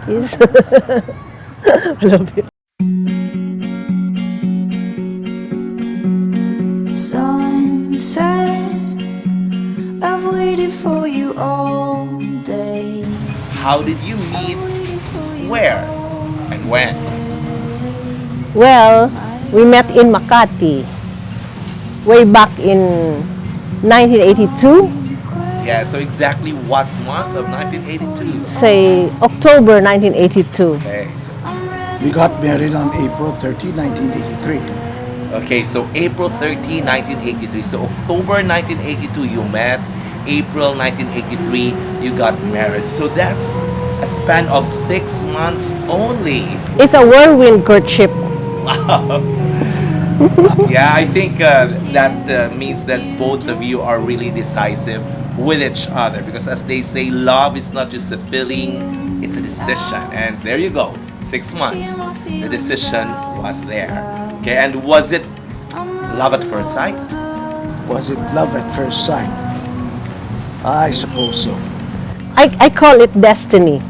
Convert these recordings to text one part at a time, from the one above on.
Yes. I love it. Sunset, I've waited for you all day. How did you meet? Where? And when? Well, we met in Makati way back in 1982, Yeah, so exactly what month of 1982? say October 1982. Okay, so We got married on April 30, 1983. Okay, so April 13, 1983. So October 1982 you met, April 1983 you got married. So that's a span of 6 months only. It's a whirlwind courtship. Yeah, I think that means that both of you are really decisive with each other, because as they say, love is not just a feeling, it's a decision. And there you go, 6 months. The decision was there. Okay, and was it love at first sight? Was it love at first sight? I suppose so. I call it destiny.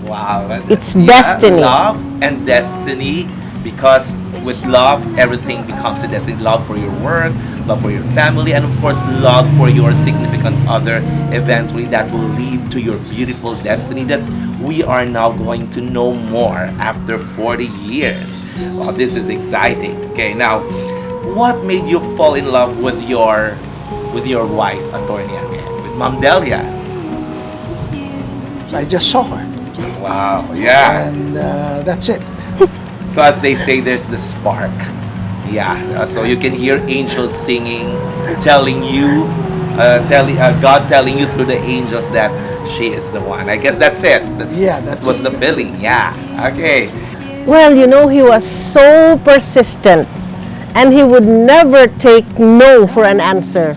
Wow, It's destiny. Love and destiny, because with love, everything becomes a destiny. Love for your work, love for your family, and of course, love for your significant other. Eventually, that will lead to your beautiful destiny that we are now going to know more after 40 years. Wow, this is exciting. Okay, now, what made you fall in love with your wife, Attorney Angel, with Ma'am Delia? I just saw her, Wow, yeah. and that's it. So as they say, there's the spark. Yeah. So you can hear angels singing, telling you, God telling you through the angels that she is the one. I guess that's it. That was the feeling. Yeah. Okay. Well, you know, he was so persistent and he would never take no for an answer.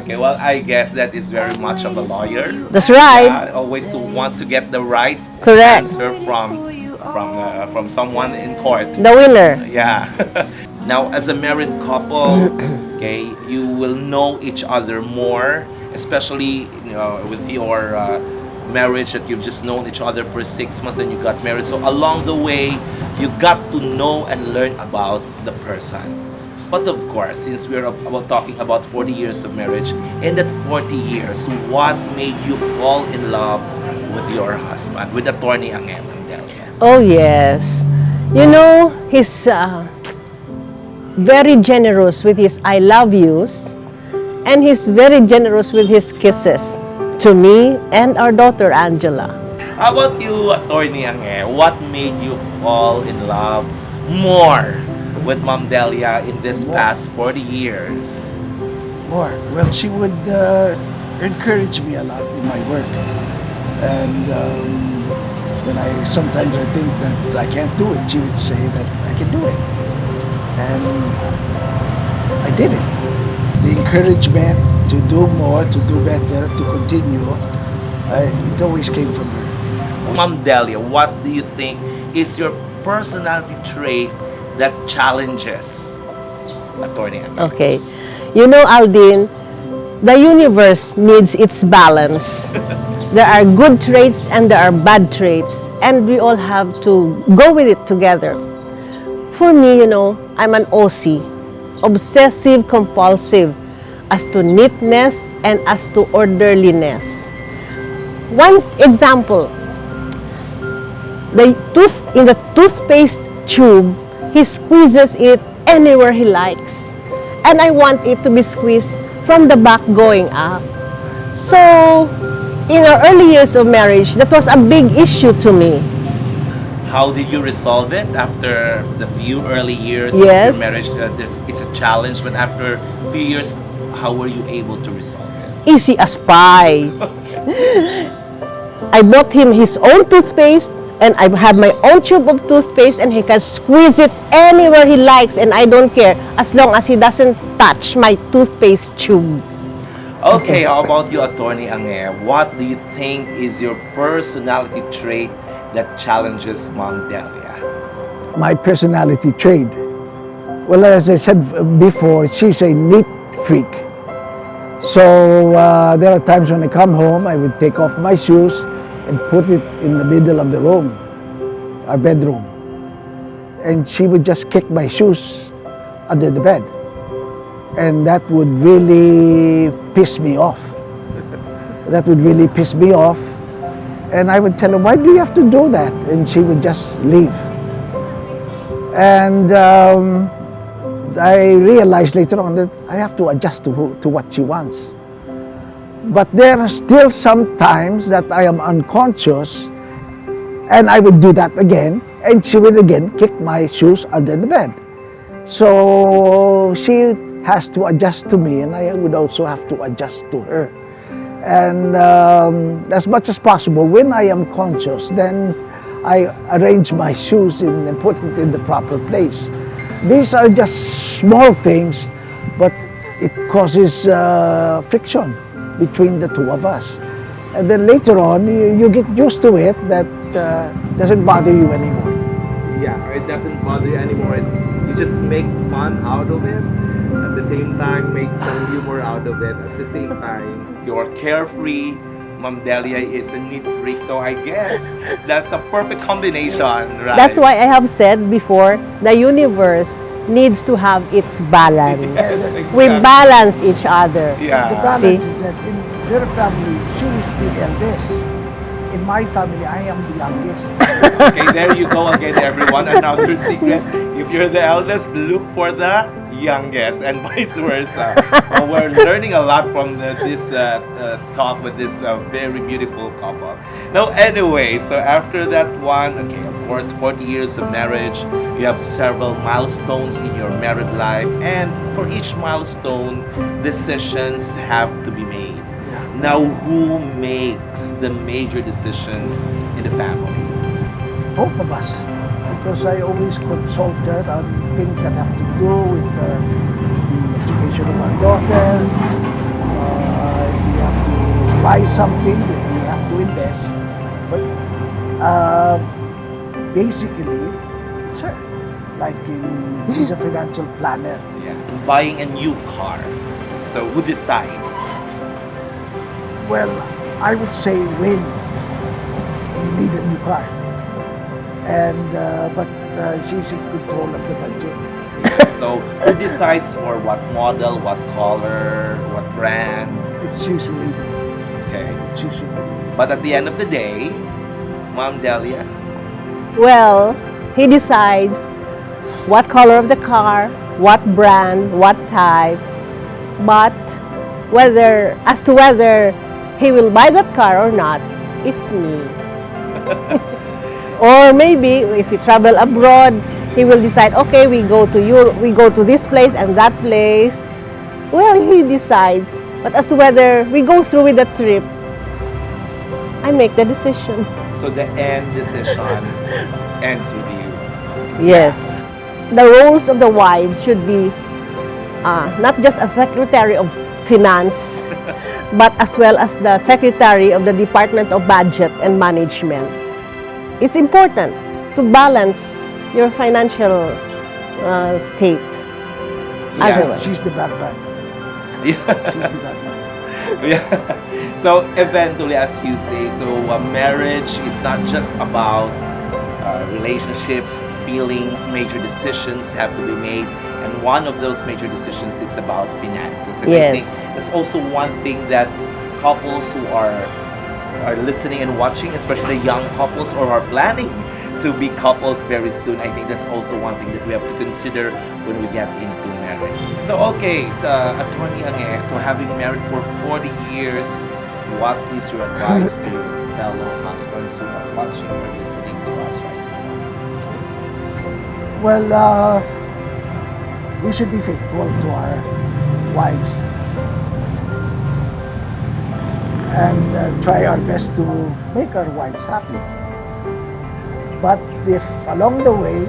Okay. Well, I guess that is very much of a lawyer. That's right. Yeah, always to want to get the right Correct. answer from someone in court. The winner. Yeah. Now, as a married couple, okay, you will know each other more, especially with your marriage that you've just known each other for 6 months, then you got married. So along the way, you got to know and learn about the person. But of course, since we're about talking about 40 years of marriage, in that 40 years, what made you fall in love with your husband, with Attorney Angelo? Oh, yes. You know, he's very generous with his I love yous, and he's very generous with his kisses to me and our daughter, Angela. How about you, Attorney Angelo? What made you fall in love more with Ma'am Delia in this past 40 years? More. Well, she would encourage me a lot in my work, and when sometimes I think that I can't do it, she would say that I can do it, and I did it. The encouragement to do more, to do better, to continue, it always came from her. Ma'am Delia, what do you think is your personality trait that challenges Attorney Angelo? Okay. You know, Aldin, the universe needs its balance. There are good traits and there are bad traits, and we all have to go with it together. For me, you know, I'm an OC, obsessive compulsive, as to neatness and as to orderliness. One example, in the toothpaste tube, he squeezes it anywhere he likes. And I want it to be squeezed from the back going up. So, in our early years of marriage, that was a big issue to me. How did you resolve it after the few early years Yes. of your marriage? It's a challenge, but after a few years, how were you able to resolve it? Easy as pie. I bought him his own toothpaste, and I have my own tube of toothpaste, and he can squeeze it anywhere he likes, and I don't care as long as he doesn't touch my toothpaste tube. Okay, how about you, Attorney Angelo? What do you think is your personality trait that challenges Ma'am Delia? My personality trait. Well, as I said before, she's a neat freak. So there are times when I come home, I would take off my shoes and put it in the middle of the room. our bedroom, and she would just kick my shoes under the bed. And that would really piss me off. That would really piss me off. And I would tell her, why do you have to do that? And she would just leave. And I realized later on that I have to adjust to what she wants. But there are still some times that I am unconscious and I would do that again, and she would again kick my shoes under the bed. So she has to adjust to me, and I would also have to adjust to her. And as much as possible, when I am conscious, then I arrange my shoes and put it in the proper place. These are just small things, but it causes friction between the two of us. And then later on, you get used to it, that doesn't bother you anymore. Yeah, it doesn't bother you anymore. You just make fun out of it. At the same time, make some humor out of it. At the same time, you're carefree. Ma'am Delia is a neat freak, so I guess that's a perfect combination, right? That's why I have said before, the universe needs to have its balance. Yes, We exactly. balance each other. The Yeah. balance See? is that in her family, she is the eldest. In my family, I am the youngest. Okay, there you go again, everyone. Another secret. If you're the eldest, look for the youngest, and vice versa. Well, we're learning a lot from this talk with this very beautiful couple. Now, anyway, so after that one, okay, of course, 40 years of marriage, you have several milestones in your married life, and for each milestone, decisions have to be made. Now, who makes the major decisions in the family? Both of us, because I always consult her on things that have to do with the education of our daughter, if we have to buy something, if we have to invest. But basically, it's her. Like, she's a financial planner. Yeah. Buying a new car. So, who decides? Well, I would say when we need a new car. And but she's in control of the budget. So, who decides for what model, what color, what brand? It's usually me. Okay. It's usually me. But at the end of the day, Ma'am Delia, Well, he decides what color of the car, what brand, what type, but as to whether he will buy that car or not, it's me. Or maybe if we travel abroad, he will decide, okay, we go to Europe, we go to this place and that place. Well, he decides. But as to whether we go through with the trip, I make the decision. so the end decision ends with you. Yes. The roles of the wives should be not just a secretary of finance, but as well as the secretary of the Department of Budget and Management. It's important to balance your financial state. As Yeah. well. She's the bad man. Yeah. She's the bad man. Yeah. So eventually, as you say, so marriage is not just about relationships, feelings, major decisions have to be made. And one of those major decisions is about finances. And I think Yes. that's also one thing that couples who are listening and watching, especially young couples or are planning to be couples very soon, I think that's also one thing that we have to consider when we get into marriage. So okay, so Attorney Ange, so having married for 40 years, what is your advice to fellow husbands who are watching or listening to us right now? Well, we should be faithful to our wives and try our best to make our wives happy. But if along the way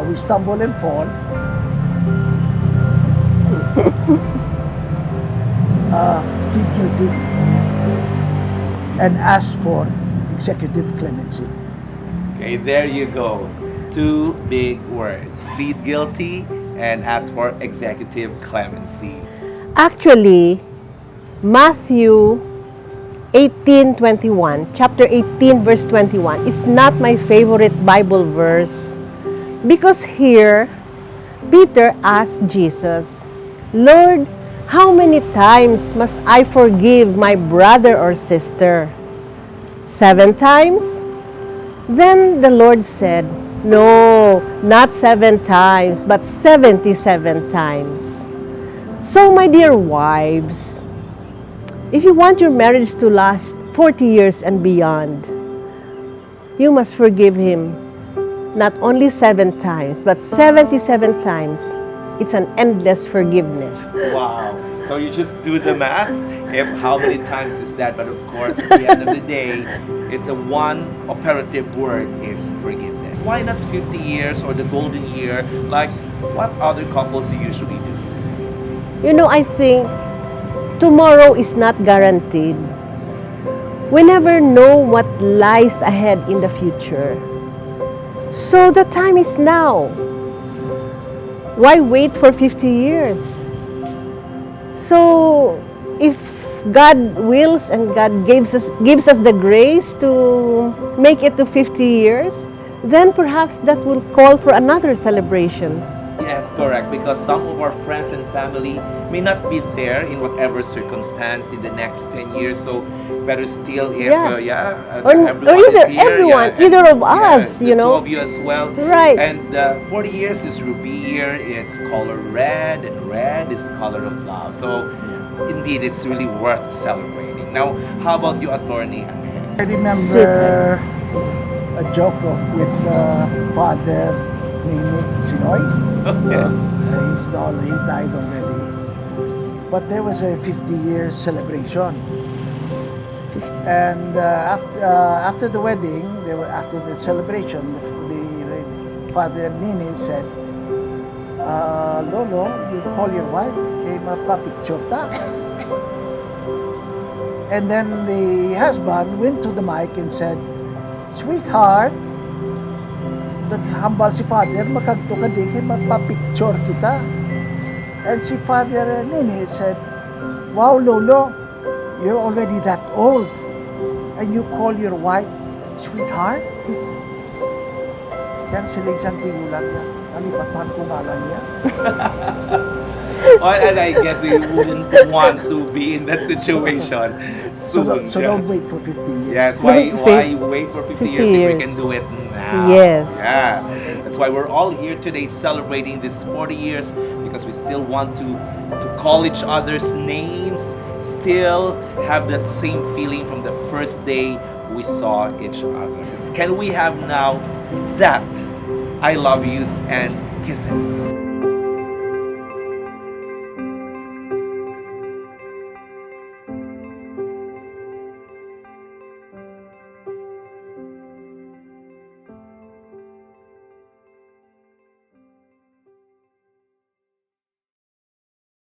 we stumble and fall, plead guilty and ask for executive clemency. Okay, there you go. Two big words. Plead guilty and ask for executive clemency. Actually, Matthew 18:21, chapter 18, verse 21, is not my favorite Bible verse because here Peter asked Jesus, Lord, how many times must I forgive my brother or sister? 7 times? Then the Lord said, no, not 7 times, but 77 times. So, my dear wives, if you want your marriage to last 40 years and beyond, you must forgive him not only 7 times, but 77 times. It's an endless forgiveness. Wow. So you just do the math if how many times is that. But of course, at the end of the day, the one operative word is forgiveness. Why not 50 years or the golden year like what other couples usually do? You know, I think tomorrow is not guaranteed. We never know what lies ahead in the future. So the time is now. Why wait for 50 years? So if God wills and God gives us the grace to make it to 50 years, then perhaps that will call for another celebration. Yes, correct. Because some of our friends and family may not be there in whatever circumstance in the next 10 years. So better still if everyone is here. Everyone, And, either of us, the you know. two of you as well. Right. And 40 years is ruby year. It's color red, and red is color of love. So indeed, it's really worth celebrating. Now, how about you, attorney? I remember a joke with Father Nini Sinoy. Yes. He died already. But there was a 50-year celebration. And after the wedding, after the celebration, the Father Nini said, Lolo, you call your wife, kay magpa-picture ta. And then the husband went to the mic and said, sweetheart, hambal si Father, makagto ka di, kay magpa-picture kita. And si Father Nini said, wow, Lolo, you're already that old. And you call your wife, sweetheart? Yan silig sang tigulang niya. Nalipatan ko ngalan niya. And I guess we wouldn't want to be in that situation. So don't wait for 50 years. Yes, why wait for 50 years if we can do it now? Yes. Yeah. That's why we're all here today celebrating this 40 years because we still want to call each other's names, still have that same feeling from the first day we saw each other. Can we have now that I love yous and kisses?